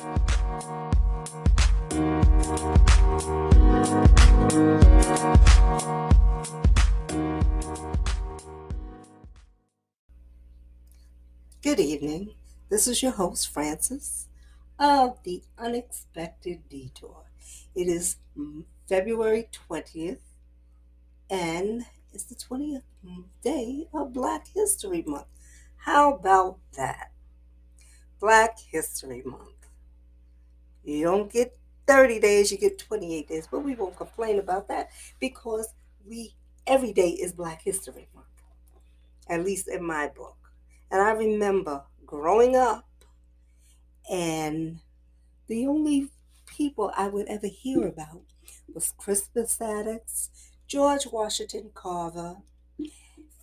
Good evening. This is your host, Francis, of The Unexpected Detour. It is February 20th, and it's the 20th day of Black History Month. How about that? Black History Month. You don't get 30 days, you get 28 days, but we won't complain about that because we every day is Black History Month, at least in my book. And I remember growing up, and the only people I would ever hear about was Crispus Attucks, George Washington Carver,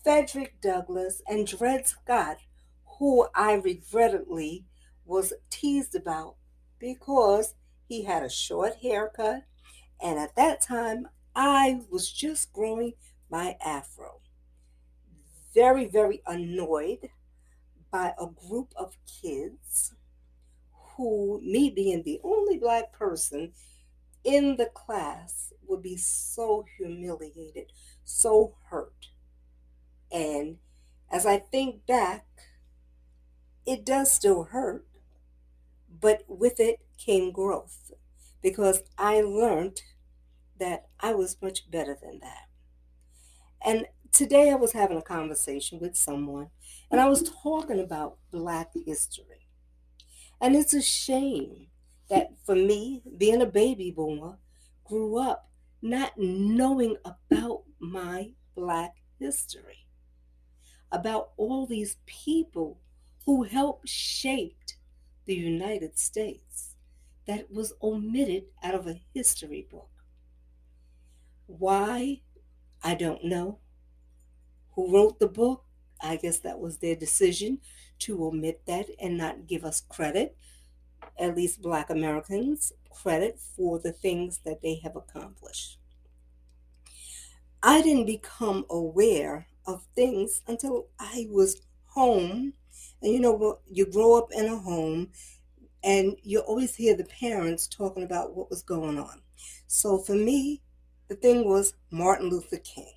Frederick Douglass, and Dred Scott, who I regrettably was teased about because he had a short haircut, and at that time I was just growing my afro. Very, very annoyed by a group of kids who, me being the only black person in the class, would be so humiliated, so hurt. And as I think back, it does still hurt, but with it came growth because I learned that I was much better than that. And today I was having a conversation with someone and I was talking about Black history. And it's a shame that for me, being a baby boomer, grew up not knowing about my Black history, about all these people who helped shape the United States that was omitted out of a history book. Why? I don't know. Who wrote the book? I guess that was their decision to omit that and not give us credit, at least Black Americans, credit for the things that they have accomplished. I didn't become aware of things until I was home. And you grow up in a home and you always hear the parents talking about what was going on. So for me, the thing was Martin Luther King.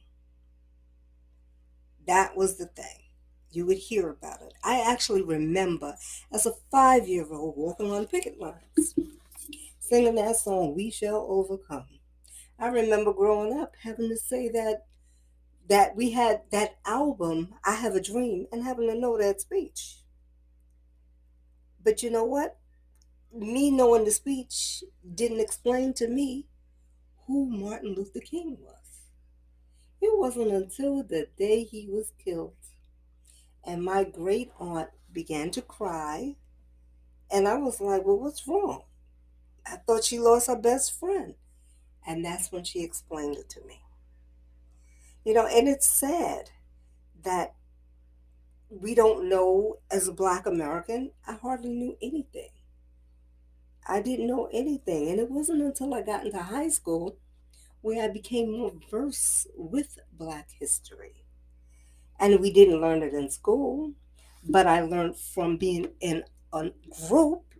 That was the thing. You would hear about it. I actually remember as a 5-year-old walking on picket lines, singing that song, We Shall Overcome. I remember growing up having to say that we had that album, I Have a Dream, and having to know that speech. But you know what? Me knowing the speech didn't explain to me who Martin Luther King was. It wasn't until the day he was killed and my great aunt began to cry, and I was like, well, what's wrong? I thought she lost her best friend. And that's when she explained it to me. And it's sad that we don't know, as a Black American, I hardly knew anything. I didn't know anything. And it wasn't until I got into high school where I became more versed with Black history. And we didn't learn it in school, but I learned from being in a group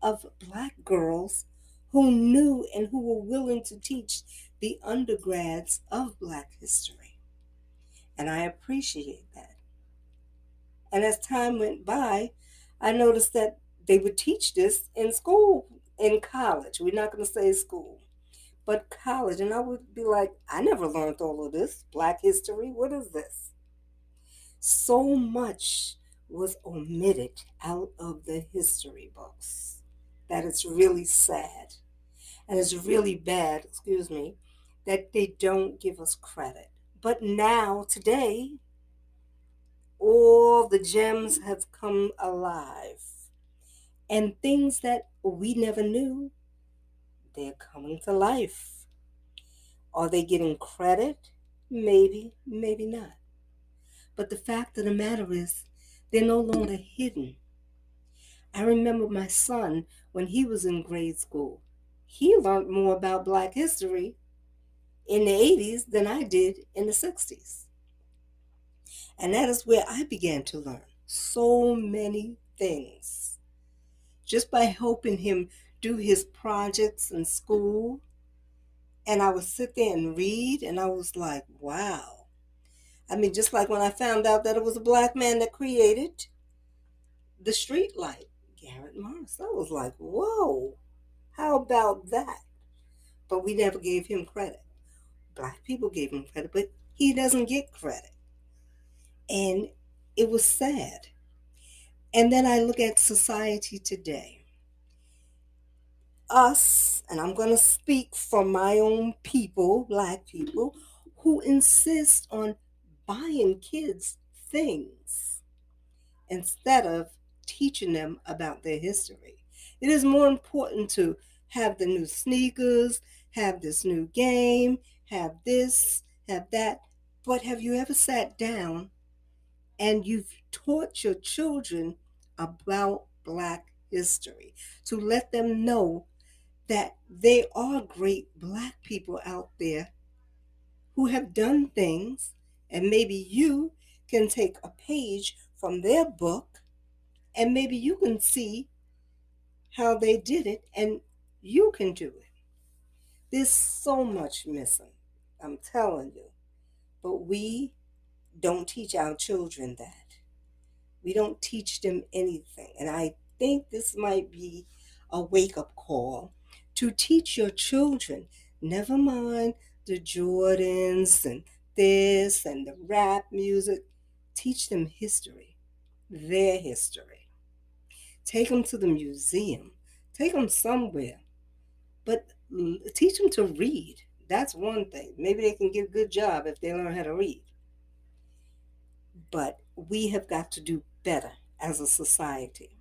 of Black girls who knew and who were willing to teach the undergrads of Black history. And I appreciate that. And as time went by, I noticed that they would teach this in school, in college. We're not going to say school, but college. And I would be like, I never learned all of this. Black history, what is this? So much was omitted out of the history books that it's really sad. And it's really bad, excuse me, that they don't give us credit. But now, today, all the gems have come alive. And things that we never knew, they're coming to life. Are they getting credit? Maybe, maybe not. But the fact of the matter is, they're no longer hidden. I remember my son, when he was in grade school, he learned more about Black history in the 80s than I did in the 60s. And that is where I began to learn so many things. just by helping him do his projects in school. And I would sit there and read, and I was like, wow. I mean, just like when I found out that it was a black man that created the street light, Garrett Morris. I was like, whoa, how about that? But we never gave him credit. Black people gave him credit, but he doesn't get credit. And it was sad. And then I look at society today. Us, and I'm going to speak for my own people, black people, who insist on buying kids things instead of teaching them about their history. It is more important to have the new sneakers, have this new game, have this, have that. But have you ever sat down and you've taught your children about Black history to let them know that there are great Black people out there who have done things, and maybe you can take a page from their book and maybe you can see how they did it and you can do it. There's so much missing, I'm telling you. But we don't teach our children that. We don't teach them anything. And I think this might be a wake up call to teach your children, never mind the Jordans and this and the rap music, teach them history, their history. Take them to the museum, take them somewhere, but teach them to read. That's one thing. Maybe they can get a good job if they learn how to read. But we have got to do better as a society.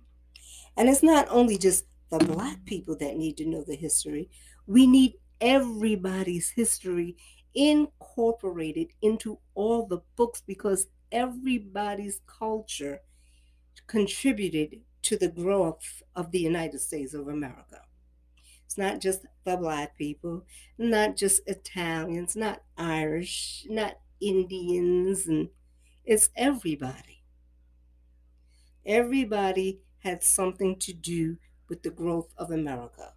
And it's not only just the Black people that need to know the history, we need everybody's history incorporated into all the books because everybody's culture contributed to the growth of the United States of America. It's not just the Black people, not just Italians, not Irish, not Indians, and it's everybody. Everybody had something to do with the growth of America.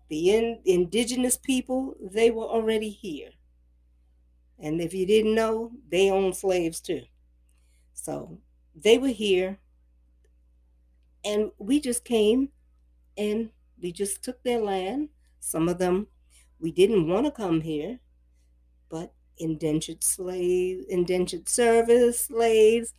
The indigenous people, they were already here. And if you didn't know, they owned slaves too. So they were here, and we just came and we just took their land. Some of them, we didn't want to come here, but indentured service slaves,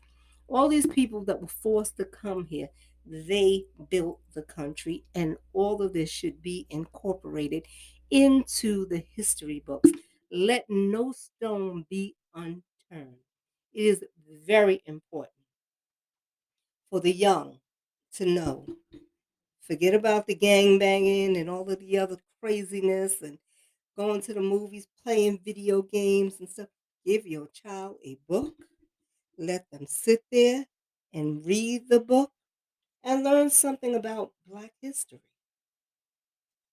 all these people that were forced to come here, they built the country, and all of this should be incorporated into the history books. Let no stone be unturned. It is very important for the young to know. Forget about the gang banging and all of the other craziness and going to the movies, playing video games and stuff. Give your child a book. Let them sit there and read the book and learn something about Black history.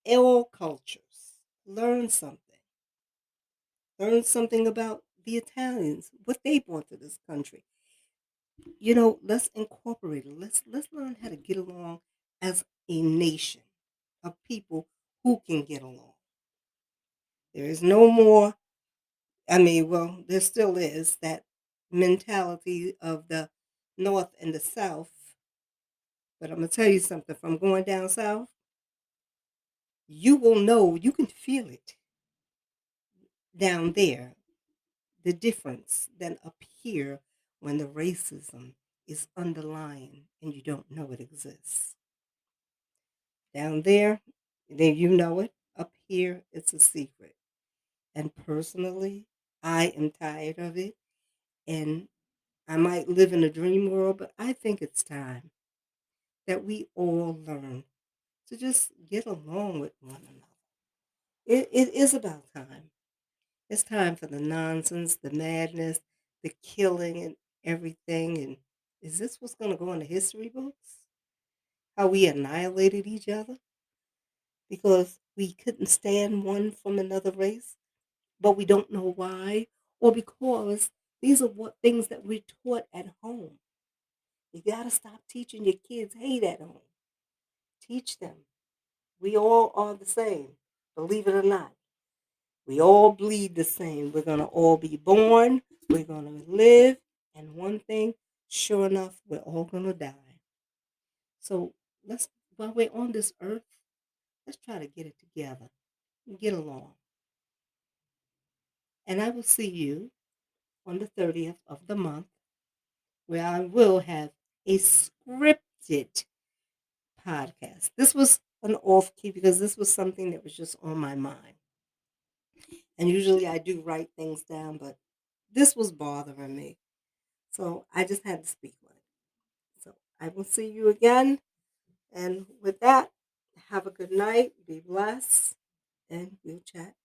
All cultures. Learn something. Learn something about the Italians, what they brought to this country. Let's incorporate it. Let's learn how to get along as a nation of people who can get along. There is no more, I mean, well, there still is that mentality of the North and the South. But I'm going to tell you something, from going down South, you will know, you can feel it down there, the difference than up here when the racism is underlying and you don't know it exists. Down there, then you know it. Up here, it's a secret. And personally, I am tired of it. And I might live in a dream world, but I think it's time that we all learn to just get along with one another. It is about time. It's time for the nonsense, the madness, the killing, and everything. And is this what's going to go in the history books? How we annihilated each other because we couldn't stand one from another race, but we don't know why, or because these are what things that we're taught at home. You got to stop teaching your kids hate at home. Teach them. We all are the same, believe it or not. We all bleed the same. We're going to all be born. We're going to live. And one thing, sure enough, we're all going to die. So let's, while we're on this earth, let's try to get it together and get along. And I will see you on the 30th of the month, where I will have a scripted podcast. This was an off key because this was something that was just on my mind. And usually I do write things down, but this was bothering me. So I just had to speak on it. So I will see you again. And with that, have a good night. Be blessed. And we'll chat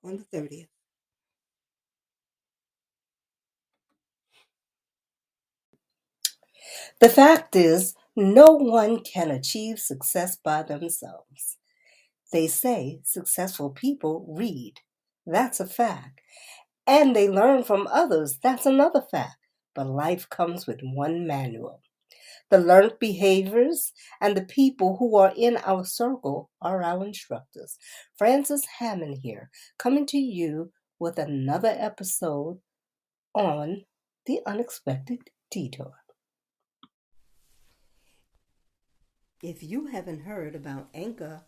on the 30th. The fact is, no one can achieve success by themselves. They say successful people read. That's a fact. And they learn from others. That's another fact. But life comes with one manual. The learned behaviors and the people who are in our circle are our instructors. Frances Hammond here, coming to you with another episode on The Unexpected Detour. If you haven't heard about Anchor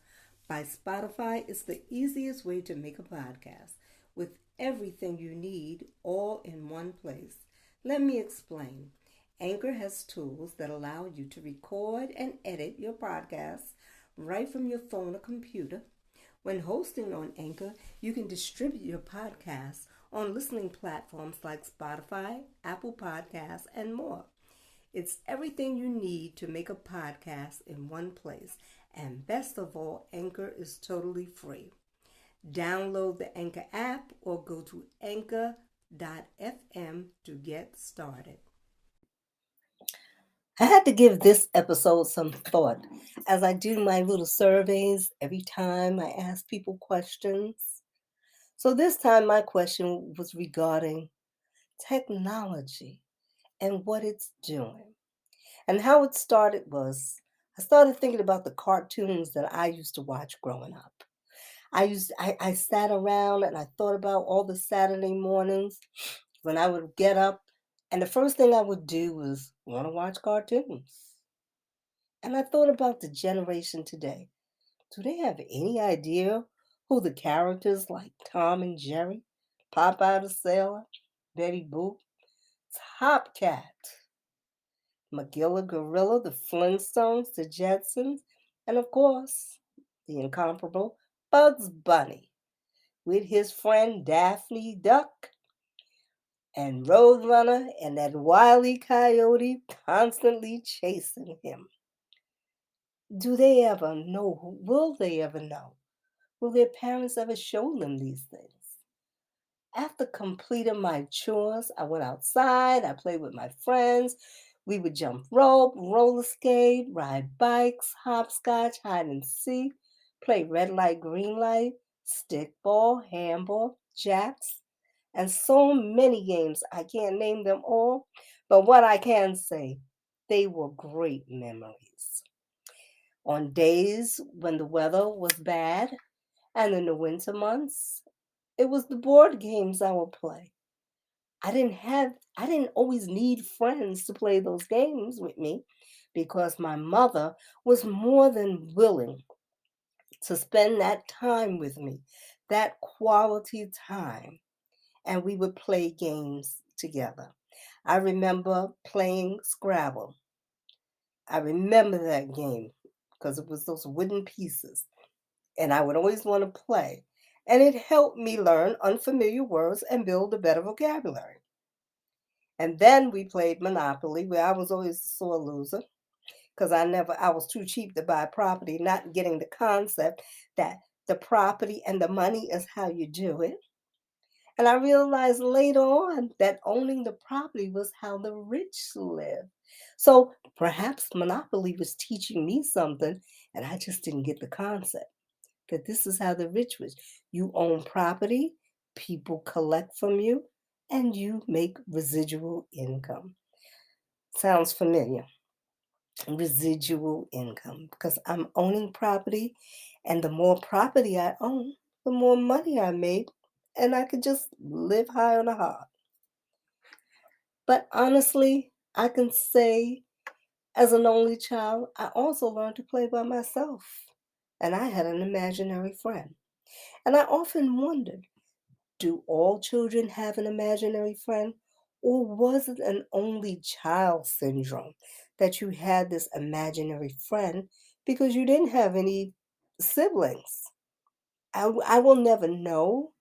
by Spotify, it's the easiest way to make a podcast with everything you need all in one place. Let me explain. Anchor has tools that allow you to record and edit your podcasts right from your phone or computer. When hosting on Anchor, you can distribute your podcasts on listening platforms like Spotify, Apple Podcasts, and more. It's everything you need to make a podcast in one place. And best of all, Anchor is totally free. Download the Anchor app or go to anchor.fm to get started. I had to give this episode some thought as I do my little surveys every time I ask people questions. So this time my question was regarding technology and what it's doing. And how it started was I started thinking about the cartoons that I used to watch growing up. I sat around and I thought about all the Saturday mornings when I would get up and the first thing I would do was want to watch cartoons. And I thought about the generation today. Do they have any idea who the characters like Tom and Jerry, Popeye the Sailor, Betty Boop, Top Cat, Magilla Gorilla, the Flintstones, the Jetsons, and of course, the incomparable Bugs Bunny with his friend Daffy Duck and Roadrunner and that wily coyote constantly chasing him. Do they ever know? Will they ever know? Will their parents ever show them these things? After completing my chores, I went outside, I played with my friends. We would jump rope, roller skate, ride bikes, hopscotch, hide and seek, play red light, green light, stickball, handball, jacks, and so many games. I can't name them all, but what I can say, they were great memories. On days when the weather was bad and in the winter months, it was the board games I would play. I didn't always need friends to play those games with me because my mother was more than willing to spend that time with me, that quality time, and we would play games together. I remember playing Scrabble. I remember that game because it was those wooden pieces, and I would always want to play. And it helped me learn unfamiliar words and build a better vocabulary. And then we played Monopoly, where I was always a sore loser because I was too cheap to buy property, not getting the concept that the property and the money is how you do it. And I realized later on that owning the property was how the rich live. So perhaps Monopoly was teaching me something, and I just didn't get the concept that this is how the rich was. You own property, people collect from you, and you make residual income. Sounds familiar. residual income because I'm owning property, and the more property I own, the more money I make, and I could just live high on a hog. But honestly, I can say as an only child, I also learned to play by myself, and I had an imaginary friend. And I often wondered, do all children have an imaginary friend? Or was it an only child syndrome that you had this imaginary friend because you didn't have any siblings? I will never know,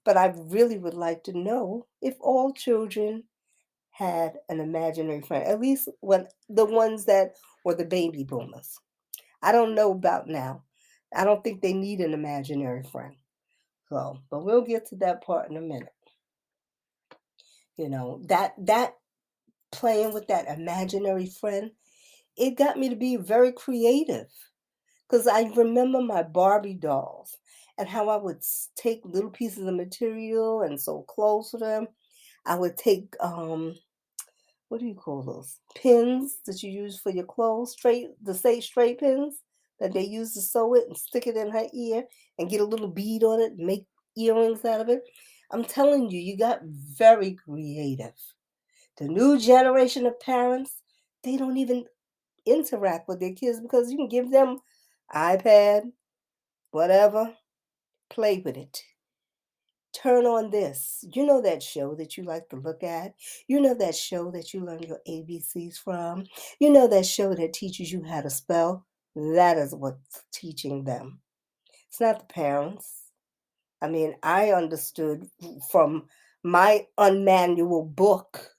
but I really would like to know if all children had an imaginary friend, at least when the ones that were the baby boomers. I don't know about now. I don't think they need an imaginary friend. So, but we'll get to that part in a minute. That playing with that imaginary friend, it got me to be very creative because I remember my Barbie dolls and how I would take little pieces of material and sew clothes to them. I would take what do you call those pins that you use for your clothes, straight pins that they use to sew it and stick it in her ear and get a little bead on it and make earrings out of it. I'm telling you, you got very creative. The new generation of parents, they don't even interact with their kids because you can give them iPad, whatever, play with it. Turn on this. You know that show that you like to look at. You know that show that you learn your ABCs from. You know that show that teaches you how to spell. That is what's teaching them. It's not the parents. I mean, I understood from my unmanual book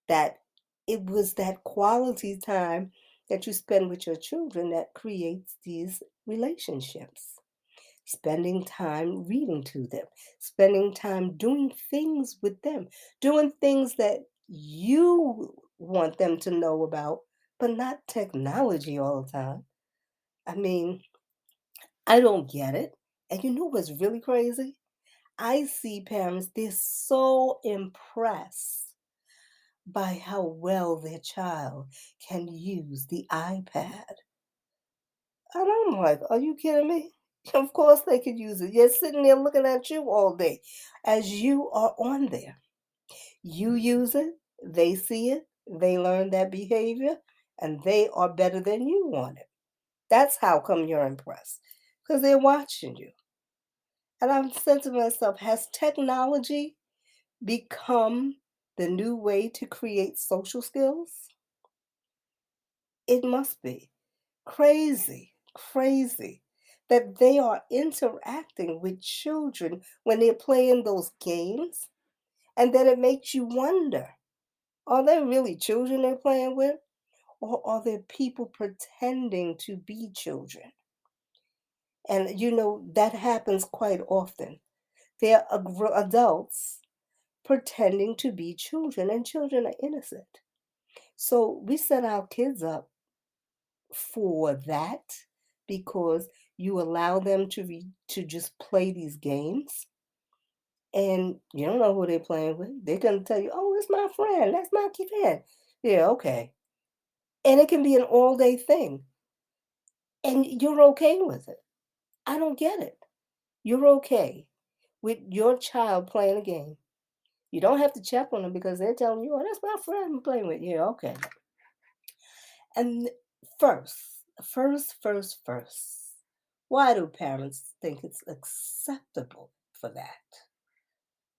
that it was that quality time that you spend with your children that creates these relationships. Spending time reading to them, spending time doing things with them, doing things that you want them to know about, but not technology all the time. I mean, I don't get it. And you know what's really crazy? I see parents, they're so impressed by how well their child can use the iPad. And I'm like, are you kidding me? Of course they could use it. You're sitting there looking at you all day as you are on there. You use it, they see it, they learn that behavior, and they are better than you on it. That's how come you're impressed. Because they're watching you. And I'm saying to myself, has technology become the new way to create social skills? It must be. Crazy, crazy that they are interacting with children when they're playing those games. And then it makes you wonder, are they really children they're playing with? Or are there people pretending to be children? And that happens quite often. There are adults pretending to be children, and children are innocent. So we set our kids up for that because you allow them to just play these games and you don't know who they're playing with. They're gonna tell you, "Oh, it's my friend. That's my friend." Yeah, okay. And it can be an all day thing, and you're okay with it. I don't get it. You're okay with your child playing a game. You don't have to check on them because they're telling you, "Oh, that's my friend I'm playing with." Yeah, okay. And first, why do parents think it's acceptable for that?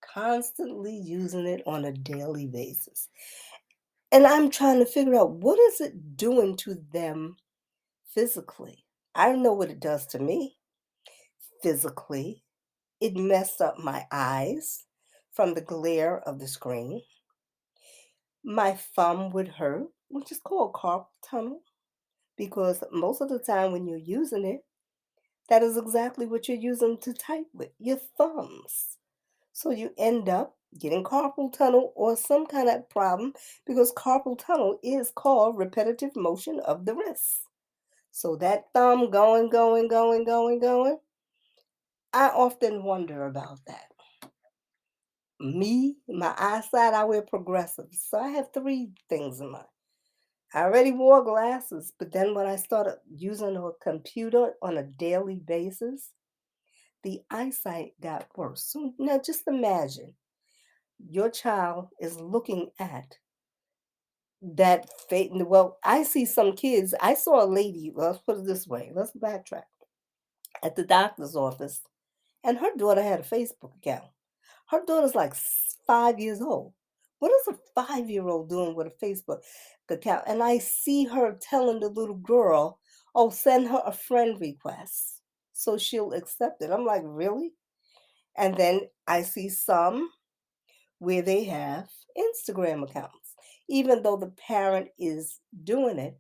Constantly using it on a daily basis. And I'm trying to figure out what is it doing to them physically. I know what it does to me physically. It messed up my eyes from the glare of the screen. My thumb would hurt, which is called carpal tunnel, because most of the time when you're using it, that is exactly what you're using to type with your thumbs. So you end up getting carpal tunnel or some kind of problem because carpal tunnel is called repetitive motion of the wrist. So that thumb going. I often wonder about that. Me, my eyesight, I wear progressives. So I have three things in mind. I already wore glasses, but then when I started using a computer on a daily basis, the eyesight got worse. So now just imagine your child is looking at that well, I see some kids. I saw a lady, let's put it this way, let's backtrack, at the doctor's office, and her daughter had a Facebook account. Her daughter's like 5 years old. What is a 5-year-old doing with a Facebook account? And I see her telling the little girl, oh, send her a friend request so she'll accept it. I'm like, really? And then I see some where they have Instagram accounts. Even though the parent is doing it,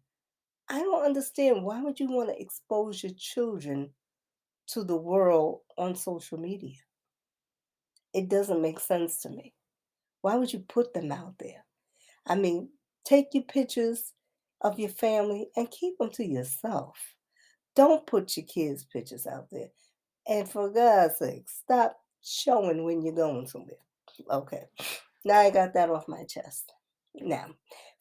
I don't understand. Why would you want to expose your children to the world on social media? It doesn't make sense to me. Why would you put them out there? I mean, take your pictures of your family and keep them to yourself. Don't put your kids' pictures out there. And for God's sake, stop showing when you're going somewhere. Okay, now I got that off my chest. Now,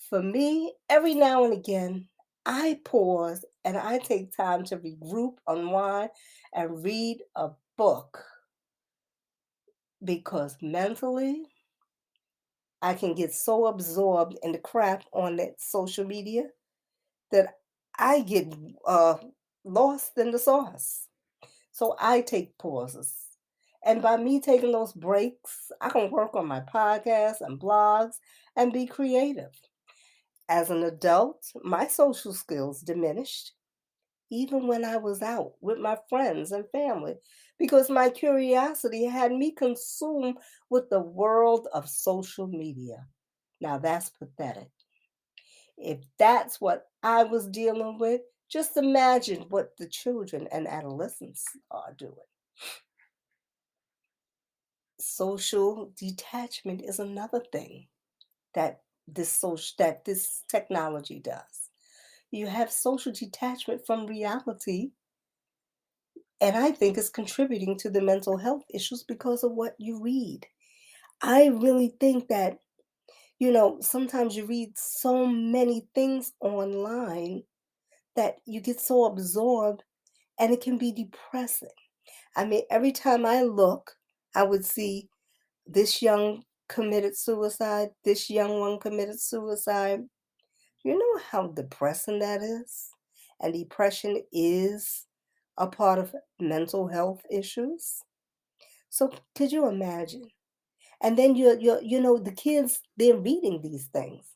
for me, every now and again, I pause and I take time to regroup, unwind, and read a book because mentally, I can get so absorbed in the crap on that social media that I get uh, lost in the sauce. So I take pauses. And by me taking those breaks, I can work on my podcasts and blogs and be creative. As an adult, my social skills diminished even when I was out with my friends and family because my curiosity had me consumed with the world of social media. Now that's pathetic. If that's what I was dealing with, just imagine what the children and adolescents are doing. Social detachment is another thing that this technology does. You have social detachment from reality, and I think it's contributing to the mental health issues because of what you read. I really think that, sometimes you read so many things online that you get so absorbed and it can be depressing. I mean, every time I look, I would see this young committed suicide, this young one committed suicide. You know how depressing that is? And depression is a part of mental health issues. So could you imagine? And then the kids, they're reading these things.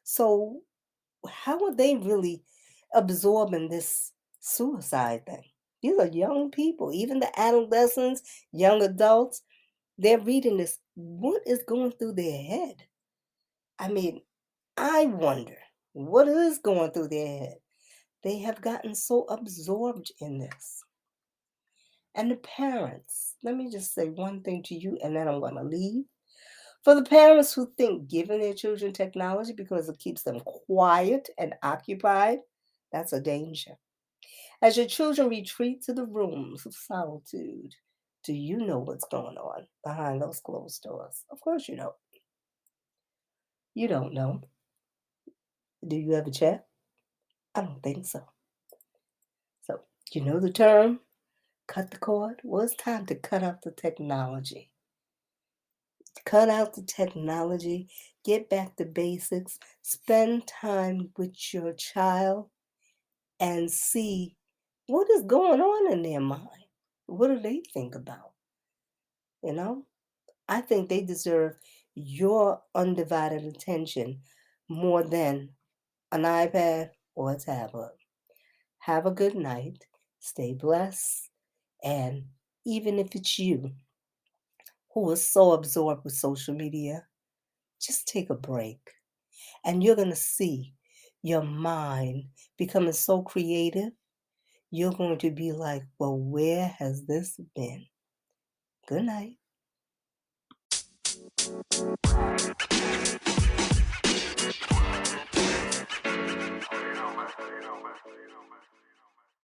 So how are they really absorbing this suicide thing? These are young people, even the adolescents, young adults, they're reading this. What is going through their head? I mean, I wonder what is going through their head. They have gotten so absorbed in this. And the parents, let me just say one thing to you and then I'm going to leave. For the parents who think giving their children technology because it keeps them quiet and occupied, that's a danger. As your children retreat to the rooms of solitude, do you know what's going on behind those closed doors? Of course you don't. You don't know. Do you ever check? I don't think so. So, you know the term, cut the cord? Well, it's time to cut out the technology. Cut out the technology, get back to basics, spend time with your child, and see what is going on in their mind. What do they think about? You know, I think they deserve your undivided attention more than an iPad or a tablet. Have a good night. Stay blessed. And even if it's you who is so absorbed with social media, just take a break. And you're going to see your mind becoming so creative. You're going to be like, well, where has this been? Good night.